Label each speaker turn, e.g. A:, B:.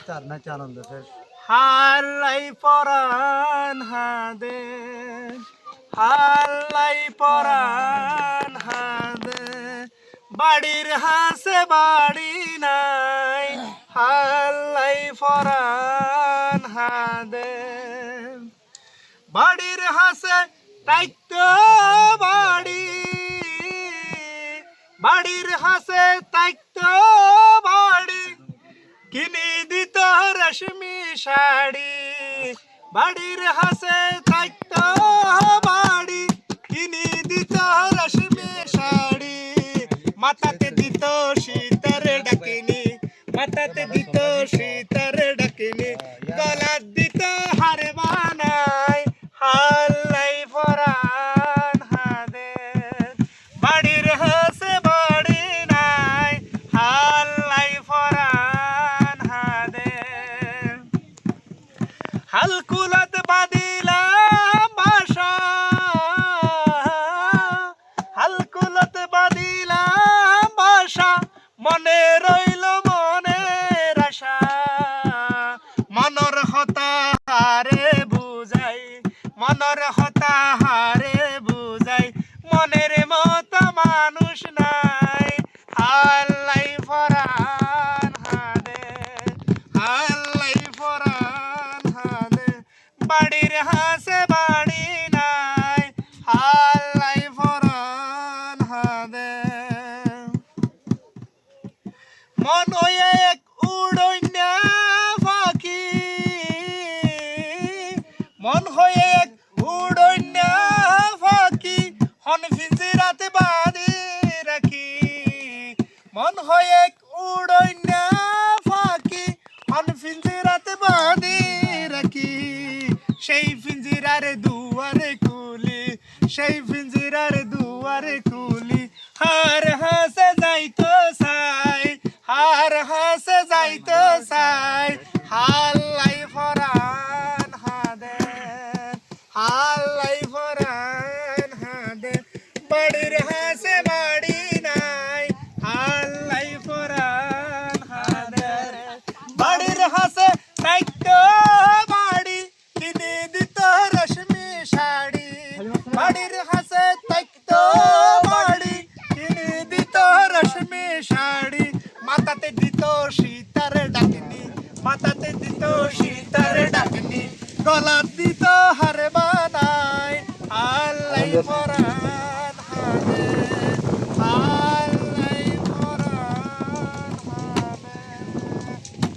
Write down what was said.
A: চার নাচে আনন্দ শেষ।
B: হাল্লাই পরাণ হাদে, হাল্লাই পরাণ হাদে, বাড়ির হাসে বাড়ি নাই, হাল্লাই পরাণ হাদে, বাড়ির হাসে তাইতো বাড়ি, বাড়ির হাসে তাইতো বাড়ি, কিনে দিত রেশমি শাড়ি, বাড়ির হাসে থাকতো বাড়ি, কিনে দিত রেশমি শাড়ি, মাথাতে দিত শীতের ডাকিনি, মাথাতে দিত শীতের ডাকিনি, গলার দিত হার বানাই, হাল্লাই পরাণ হাদে, বাড়ির হাসে বাড়ি নাই, হাল্লাই পরাণ হাদে, হালকুলত বাদিলাম বাসা, হালকুলত বাদিলাম বাসা, মনে রইল মনের আশা, মনর হতা হারে বুঝাই, মনর হতা হারে বুঝাই, মনের মতো মানুষ নাই, হাল্লাই পরাণ হাদে, হাল্লাই পরাণ হাদে, বাড়ির হাসে বাড়ি নাই, হাল্লাই পরাণ হাদে, মন হয়ে এক উড়ইনা পাখি, মন হয়ে এক উড়ইনা পাখি, হন পিঞ্জিরাতে বাঁধি রাখি, মন হয়ে এক উড়ইনা পাখি, হন পিঞ্জিরাতে বাঁধি রাখি, সেই পিঞ্জিরারে দুয়ারে কুলি, সেই পিঞ্জিরারে দুয়ারে কুলি, হার হাসে যাইতো সাই, হার হাসে যাইতো সাই, হাল্লাই পরাণ হাদে, হাল্লাই পরাণ হাদে, বাড়ির হাসে বাড়ি নাই, হাল্লাই পরাণ হাদে, বাড়ির হাসে তাইতো বাড়ি, কিনে দিত রেশমি শাড়ি, বাড়ির হাসে তাইতো বাড়ি, কিনে দিত রেশমি শাড়ি, মাথাতে দিত শীতের ডাকিনি, মাথাতে দিত শীতের ডাকিনি, গলার দিত হার বানাই, হাল্লাই পরাণ হাদে।